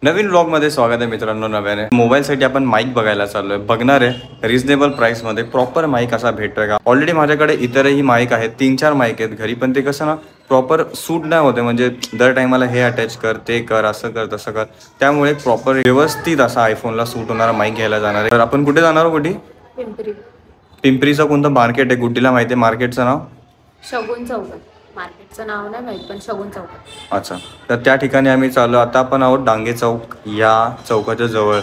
नवीन vlog मध्ये स्वागत आहे मित्रांनो. नव्याने मोबाईल साठी आपण माईक बघायला चाललोय. बघणार आहे रिझनेबल प्राइस मध्ये प्रॉपर माईक असा भेटतोय का. ऑलरेडी माझ्याकडे इतरही माईक आहेत, 3-4 माईक आहेत घरी, पण ते कसं ना प्रॉपर सूट नाही होते. म्हणजे दर टायमाला हे अटॅच कर, ते कर, असं कर, तसं कर. त्यामुळे प्रॉपर व्यवस्थित असा आयफोनला सूट होणारा माईक घ्यायला जाणार आहे. तर आपण कुठे जाणार आहोत? कुठे? पिंपरी. पिंपरीचं कोणतं मार्केट आहे? गुड्डीला माहिती आहे मार्केटचं नाव? शगुन चौक. मार्केटचं नाव नाही माहित, पण शगुन चौक. अच्छा, तर त्या ठिकाणी आम्ही चाललो. आता आपण आहोत डांगे चौक या चौकाच्या जवळ,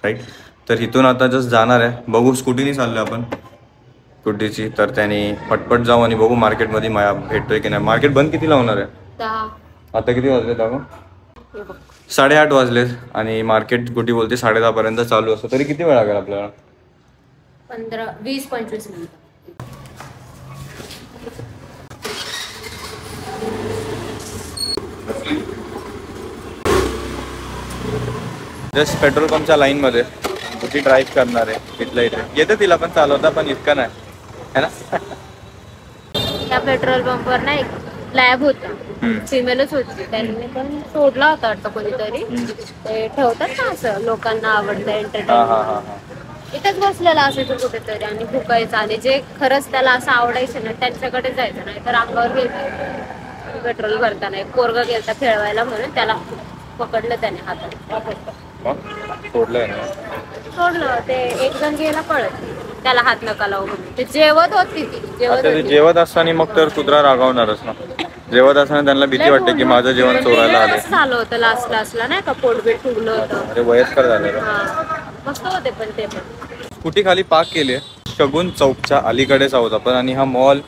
राईट. तर इथून आता जस्ट जाणार आहे. बघू स्कूटीने चाललो आपण स्कूटीची. तर त्याने पटपट जाऊ आणि बघू मार्केटमध्ये भेटतोय की नाही. मार्केट बंद किती लावणार आहे? 10. आता किती वाजले दाखव? 8:30 वाजले आणि मार्केट गुटी बोलते 10:30 पर्यंत चालू असतं. तरी किती वेळ लागेल आपल्याला? 20-25 मिनिट. जस्ट पेट्रोल पंपच्या लाईन मध्ये गुटी ड्राईव्ह करणार आहे. इथल्या इथे येते तिला पण चालवता, पण इतकं नाही है ना. त्या पेट्रोल पंपवर ना एक लॅब होता, फिमेलच होती. त्यांनी पण सोडला होता वाटतं कोणीतरी. ते ठेवतात ना असं, लोकांना आवडतं एंटरटेनमेंट. इथंच बसलेला असायचं कुठेतरी आणि भुकायचं. आणि जे खरंच त्याला असं आवडायचं ना त्यांच्याकडे जायचं, नाही तर अंगावर घ्यायचं. पेट्रोल भरताना एक पोरगा गेलता खेळवायला म्हणून, त्याला पकडलं त्याने हातात. सोडलं. ते एक जण गेला पळत, त्याला हात नका लावू म्हणून. ते जेवत होती ती जेवत असताना मग तर कुत्रा रागावणारच ना. जेवत असताना त्यांना भीती वाटते की माझं जेवण चोरायला आले. झालं होतं लास्टला नाही का, पोटबीट फुगलं होतं. अरे वयस्कर झालेलं. मस्त होते पण ते पण. स्कूटी खाली पार्क केली आहे. शगुन चौकच्या अलीकडेच आहोत आपण. आणि हा मॉल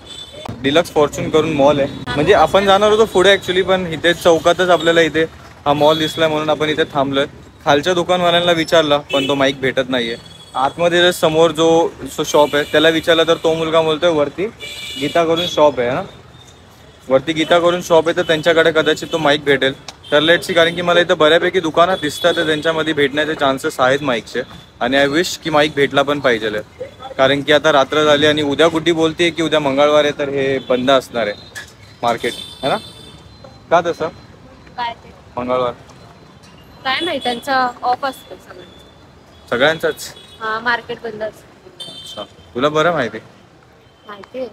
डिलक्स फॉर्च्यून करून मॉल आहे. म्हणजे आपण जाणार होतो पुढे ऍक्च्युली, पण इथे चौकातच आपल्याला इथे हा मॉल दिसलाय म्हणून आपण इथे थांबलोय. खालच्या दुकानवाल्यांना विचारलं पण तो माईक भेटत नाहीये. आतमध्ये जर समोर जो शॉप आहे त्याला विचारलं तर तो मुलगा बोलतोय वरती गीता करून शॉप आहे ना, वरती गीता करून शॉप आहे, तर त्यांच्याकडे कदाचित तो माईक भेटेल. तर लेट्स सी. कारण की मला इथं बऱ्यापैकी दुकानात दिसतात, तर त्यांच्यामध्ये भेटण्याचे चान्सेस आहेत माईकचे. आणि आय विश की माईक भेटला पण पाहिजे. कारण की आता रात्र झाली आणि उद्या गुड्डी बोलते की उद्या मंगळवार आहे, तर हे बंद असणार आहे मार्केट, है ना. का तसं? काय मंगळवार काय माहिती, त्यांचा ऑफ असतो सगळ्यांचाच. हा, मार्केट बंद असतं. अच्छा, तुला बरं माहिती माहिती.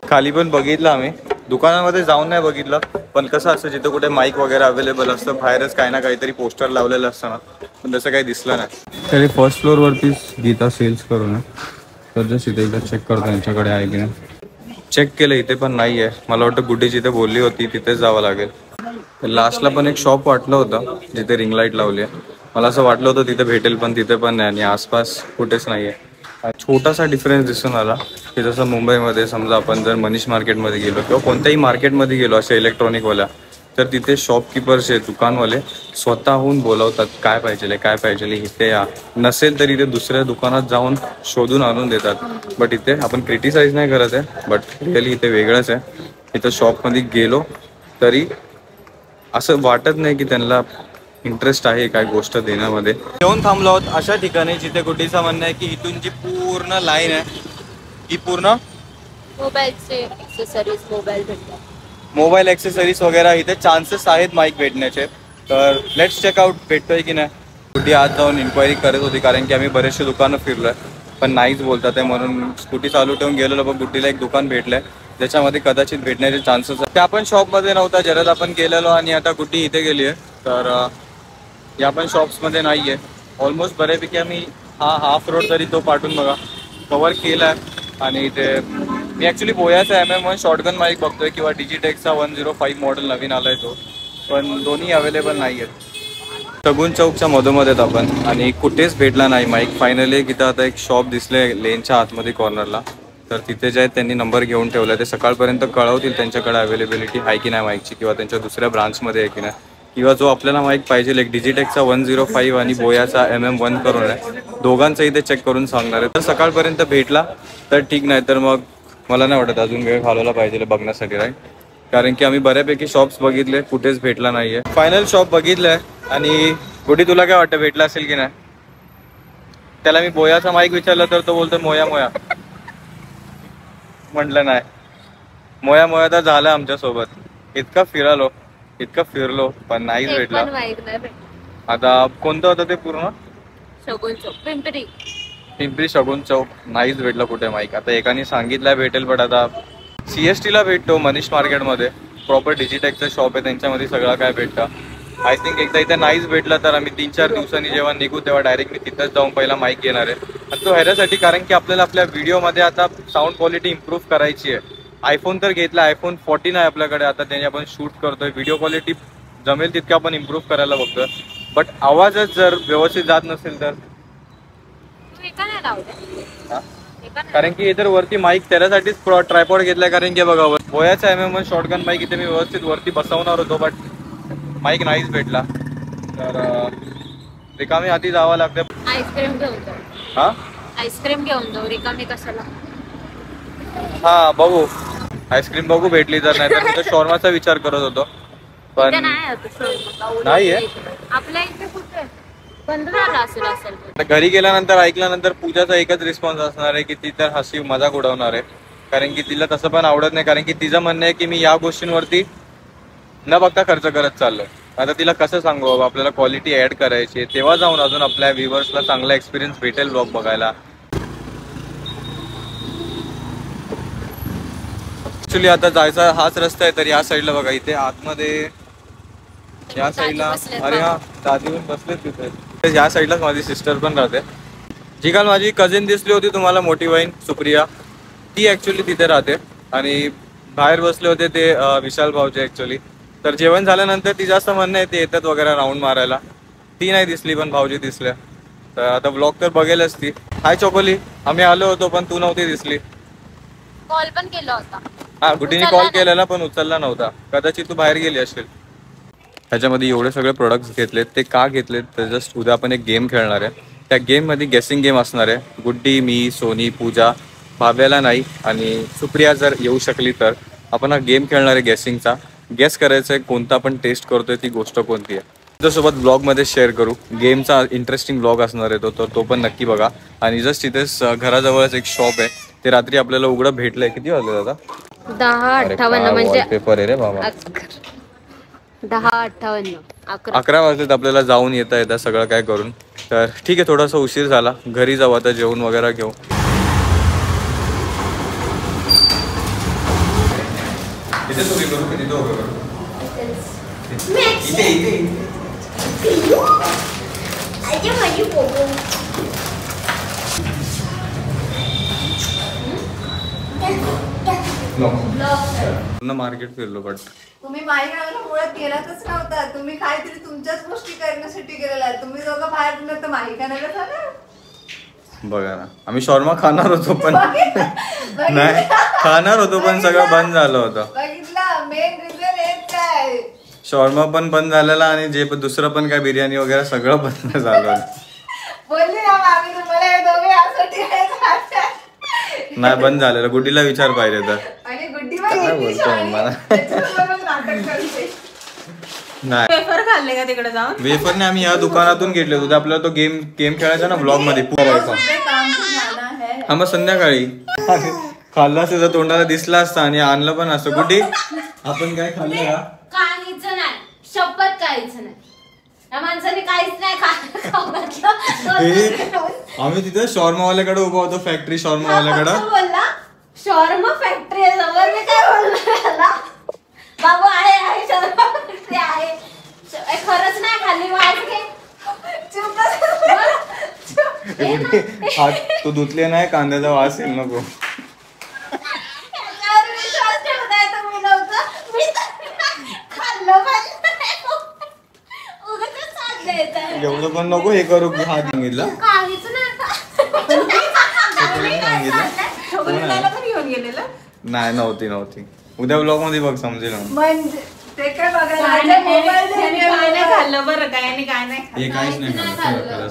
खाली पण बघितलं आम्ही, दुकानामध्ये जाऊन नाही बघितलं. पण कसं असतं जिथं कुठे माईक वगैरे अवेलेबल असतं बाहेरच काही ना काहीतरी पोस्टर लावलेलं असतं ना, पण तसं काही दिसलं नाही. तरी फर्स्ट फ्लोअर वरतीच गीता सेल्स करून, तर जस्ट इथे एकदा चेक करतो यांच्याकडे आहे की नाही. चेक केलं इथे पण नाही आहे. मला वाटतं गुड्डी जिथे बोलली होती तिथेच जावं लागेल. लास्टला पण एक शॉप वाटलं होतं जिथे रिंग लाईट लावली आहे. मला असं वाटलं होतं तिथे भेटेल, पण तिथे पण नाही आणि आसपास कुठेच नाही आहे. छोटासा डिफरन्स दिसून आला की जसं मुंबईमध्ये समजा आपण जर मनीष मार्केटमध्ये गेलो किंवा कोणत्याही मार्केटमध्ये गेलो असे इलेक्ट्रॉनिकवाल्या, तर तिथे शॉपकीपर्स आहे, दुकानवाले स्वतःहून बोलवतात काय पाहिजे इथे या. नसेल तर इथे दुसऱ्या दुकानात जाऊन शोधून आणून देतात. बट इथे आपण क्रिटिसाइज नाही करत आहे, बट रिअली इथे वेगळंच आहे. इथं शॉपमध्ये गेलो तरी असं वाटत नाही की त्यांना इंटरेस्ट आहे काय गोष्ट देण्यामध्ये. येऊन थांबलो आहोत अशा ठिकाणी जिथे गुड्डीचं म्हणणं आहे की इथून जी पूर्ण लाईन आहे ही पूर्ण मोबाईलचे ॲक्सेसरीज, मोबाईल भेटतात, मोबाईल ॲक्सेसरीज वगैरे इथे चान्सेस आहेत माईक भेटण्याचे. तर लेट्स चेकआउट भेटतोय की नाही. गुड्डी आज जाऊन इन्क्वायरी करत होती कारण की आम्ही बरेचसे दुकानं फिरलोय पण नाहीच बोलतात आहे, म्हणून स्कूटी चालू ठेवून गेलेलो. बघ गुड्डीला एक दुकान भेटलंय ज्याच्यामध्ये कदाचित भेटण्याचे चान्सेस आहेत. त्या पण शॉपमध्ये नव्हता ज्याच्यात आपण गेलेलो आणि आता गुड्डी इथे गेली आहे. तर या पण शॉप्समध्ये नाही आहे. ऑलमोस्ट बऱ्यापैकी आम्ही हाफ रोड तरी तो पाठवून बघा कवर केला आहे. आणि इथे मी ॲक्च्युली बोयाचा MM1 शॉर्टगन माईक बघतोय किंवा डिजिटेकचा 105 मॉडेल नवीन आला आहे तो, पण दोन्ही अवेलेबल नाही आहेत. शगुन चौकच्या मधोमध आहेत आपण आणि कुठेच भेटला नाही माईक. फायनली तिथं आता एक शॉप दिसले लेनच्या आतमध्ये कॉर्नरला, तर तिथे जे आहेत त्यांनी नंबर घेऊन ठेवला. ते सकाळपर्यंत कळवतील त्यांच्याकडे अवेलेबिलिटी आहे की नाही माईकची किंवा त्यांच्या दुसऱ्या ब्रांचमध्ये आहे की नाही, किंवा जो आपल्याला माईक पाहिजे एक डिजिटेकचा 105 आणि बोयाचा MM1 करून आहे, दोघांचं इथे चेक करून सांगणार आहे. तर सकाळपर्यंत भेटला तर ठीक, नाही तर मग मला नाही वाटत अजून वेळ घालवला पाहिजे बघण्यासाठी, राईट. कारण की आम्ही बऱ्यापैकी शॉप्स बघितले, कुठेच भेटला नाहीये. फायनल शॉप बघितलंय आणि गुडी तुला काय वाटतं भेटला असेल की नाही. त्याला मी बोयाचा माईक विचारला तर तो बोलतो मोया म्हटलं नाही. मोया तर झालं आमच्या सोबत. इतका फिरलो पण नाहीच भेटला. आता कोणतं होतं ते पूर्ण? शगुन चौक, पिंपरी शगुन चौक. नाहीच भेटलं कुठे माईक. आता एकाने सांगितलं भेटेल, पण आता CST ला भेटतो मनीष मार्केटमध्ये. प्रॉपर डिजिटेकचं शॉप आहे, त्यांच्यामध्ये सगळं काय भेटतं. आय थिंक एकदा इथे नाहीच भेटलं तर आम्ही 3-4 दिवसांनी जेव्हा निघू तेव्हा डायरेक्ट मी तिथंच जाऊन पहिला माईक घेणार आहे. आणि तो ह्याच्यासाठी कारण की आपल्याला आपल्या व्हिडिओमध्ये आता साऊंड क्वालिटी इम्प्रूव्ह करायची आहे. आयफोन तर घेतला, आयफोन 14 आहे आपल्याकडे आता, त्याने आपण शूट करतोय. व्हिडिओ क्वालिटी जमेल तितकी आपण इम्प्रूव्ह करायला बघतोय, बट आवाजच जर व्यवस्थित जात नसेल तर कारण की इतर वरती माईक त्याच्यासाठीच ट्रायपॉड घेतलाय. कारण की बघा बोयाचा MM1 शॉटगन माईक इथे मी व्यवस्थित वरती बसवणार होतो, बट माईक नाहीच भेटला. तर रिकामी हाती जावं लागतं. आईस्क्रीम घेऊन जाऊ. हा आईस्क्रीम घेऊन जाऊ, रिकामी कशाला. हा बघू, आईस्क्रीम बघू भेटली तर. नाही तर मी तर शॉर्माचा विचार करत होतो, पण नाहीये आपल्या इथे कुठे बंद झाला असेल. घरी गेल्यानंतर ऐकल्यानंतर पूजाचा एकच रिस्पॉन्स असणार आहे की ती तर हसी मजाक उडवणार आहे. कारण की तिला तसं पण आवडत नाही. कारण की तिचं म्हणणं आहे की मी या गोष्टींवरती न बघता खर्च करत चाललोय. आता तिला कसं सांगू बाबा, आपल्याला क्वालिटी ऍड करायची आहे, तेव्हा जाऊन अजून आपल्या व्ह्युअर्सला चांगला एक्सपिरियन्स भेटेल ब्लॉग बघायला. ऍक्च्युली आता जायचा हाच रस्ता आहे, तर या साईडला बघा इथे आतमध्ये या साईडला, अरे हा दादी पण बसलेत तिथे. या साईडलाच माझी सिस्टर पण राहते, जी काल माझी कझिन दिसली होती तुम्हाला, मोठी बहीण सुप्रिया, ती ऍक्च्युली तिथे राहते. आणि बाहेर बसले होते ते विशाल भाऊचे ऍक्च्युली. तर जेवण झाल्यानंतर ती जास्त म्हणणं आहे ते येतात वगैरे राऊंड मारायला. ती नाही दिसली पण भाऊजी दिसल्या. तर आता ब्लॉग तर बघेलच ती. हाय चोकोली, आम्ही आलो होतो पण तू नव्हती दिसली. कॉल पण केला होता. हा गुटीने कॉल केलेला पण उचलला नव्हता, कदाचित तू बाहेर गेली असेल. ह्याच्यामध्ये एवढे सगळे प्रोडक्ट्स घेतलेत. ते का घेतलेत तर जस्ट उद्या आपण एक गेम खेळणार आहे. त्या गेममध्ये गेसिंग गेम असणार आहे. गुड्डी, मी, सोनी, पूजा, भाव्याला नाही आणि सुप्रिया जर येऊ शकली तर आपण हा गेम खेळणार आहे गेसिंगचा. गेस करायचं आहे कोणता आपण टेस्ट करतोय ती गोष्ट कोणती आहे. त्याच्यासोबत ब्लॉगमध्ये शेअर करू. गेमचा इंटरेस्टिंग ब्लॉग असणार आहे तो पण नक्की बघा. आणि जस्ट इथेच घराजवळच एक शॉप आहे, ते रात्री आपल्याला उघडं भेटलंय. किती वाजले दादा? 10:58 म्हणजे पेपर आहे रे बाबा. 10:58 11 वाजलेत आपल्याला जाऊन येता सगळं काय करून. तर ठीक आहे, थोडासा उशीर झाला, घरी जाऊ आता, जेवण वगैरे घेऊ. मार्केट फिरलो, बट तुम्ही माझ्या मुळात गेलातच नव्हता. तुम्ही काहीतरी तुमच्याच गोष्टी करण्यासाठी गेलेला. तुम्ही दोघं बाहेर गेलं तर माही का नाही झालं. बघा ना, आम्ही शॉर्मा खाणार होतो पण नाही खाणार होतो पण सगळं बंद झालं होतं. बघितलं, मेन रिझन हेच काय. शॉर्मा पण बंद झालेला आणि जे दुसरं पण काय बिर्याणी वगैरे सगळं बंद झालं. बोलली ना आम्ही तुम्हाला हे दोघे यासाठी नाही बंद झालेलं. गुड्डीला विचार पाहिजे तर. आणि गुड्डी काय बोलतोय मला. नाही वेफर खाल्ले का तिकडे जाऊन? वेफरने आम्ही या दुकानातून घेतले होते. आपल्याला तो गेम खेळायचा ना ब्लॉग मध्ये करायचा. हा मग संध्याकाळी खाल्ला असतं तर तोंडाला दिसला असता आणि आणलं पण असतं. गुड्डी आपण काय खाल्लं का? काहीच नाही, शपथ काहीच नाही. या माणसाने काहीच नाही आम्ही तिथे शॉर्मावाल्याकडे उभा होतो, फॅक्टरी शॉर्मावाल्याकडे. बोलला शॉर्मा फॅक्टरी जवळ. मी काय बोललो बाबू आहे शॉर्मा फॅक्टरी आहे. खरंच नाही खाल्ली व्हायचं. हात तू धुतले नाही, कांद्याचा वास येईल नको. एवढं पण नको हे करू. हात सांगितलं काहीच नाही, नव्हती. उद्या ब्लॉग मध्ये बघ समजेल. म्हणजे ते काय बघायला खाल्लं बरं काय आणि काय नाही. हे काहीच नाही खाल्लं.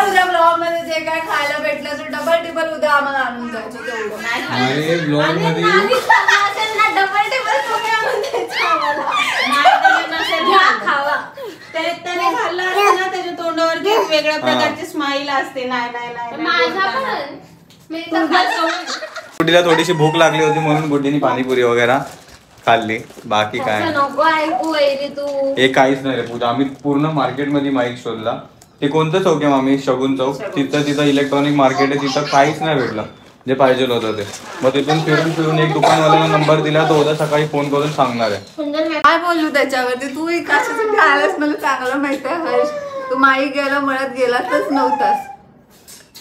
उद्या ब्लॉग मध्ये जे काय खायला भेटलं तर डबल टिबल उद्या आम्हाला आणून द्यायचं तेवढं. अरे ब्लॉग मध्ये डबल टेबल त्याने खाल्लं असतं ना, त्याच्या तोंडावर वेगळ्या प्रकारची स्माईल असते. नाही गुड्डीला थोडीशी भूक लागली होती म्हणून गुड्डीने पाणीपुरी वगैरे खाल्ली, बाकी काय नको ऐकू वैरी तू. हे काहीच नाही रे पूजा. आम्ही पूर्ण मार्केटमध्ये माईक शोधला. ते कोणतं चौक आहे मामी? शगुन चौक. तिथं इलेक्ट्रॉनिक मार्केट आहे, तिथं काहीच नाही भेटलं जे पाहिजे होतं ते. मग तिथून फिरून एक दुकानवाल्याला नंबर दिला, तो उद्या सकाळी फोन करून सांगणार आहे. काय बोलू त्याच्यावरती? तू कशासाठी आलास मला चांगलं माहिती आहे हर्ष. तू माई गेला मळत गेलाच नव्हतास.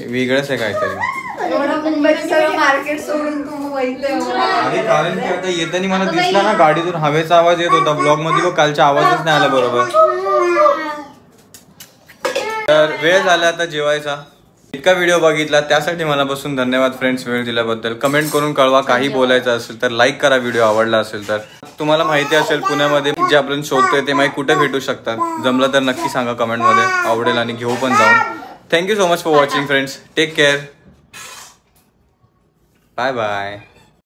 वेगळंच आहे काहीतरी. एवढं मुंबईचं सगळं मार्केट सोडून तू वैते अरे कारण की आता येताना मला दिसला ना गाडीतून हवेचा आवाज येत होता. ब्लॉग मध्ये बघ कालचा आवाजच नाही आला बरोबर. तर वेळ झाला आता जेवायचा. इतका व्हिडिओ बघितला त्यासाठी मनापासून धन्यवाद फ्रेंड्स, वेळ दिल्याबद्दल. कमेंट करून कळवा, काही बोलायचं असेल तर लाईक करा, व्हिडिओ आवडला असेल तर. तुम्हाला माहिती असेल पुण्यामध्ये जे आपण शोधतोय ते माईक कुठे भेटू शकतात, जमलं तर नक्की सांगा कमेंटमध्ये, आवडेल आणि घेऊ पण जाऊन. Thank you so much for watching friends. Take care. Bye bye.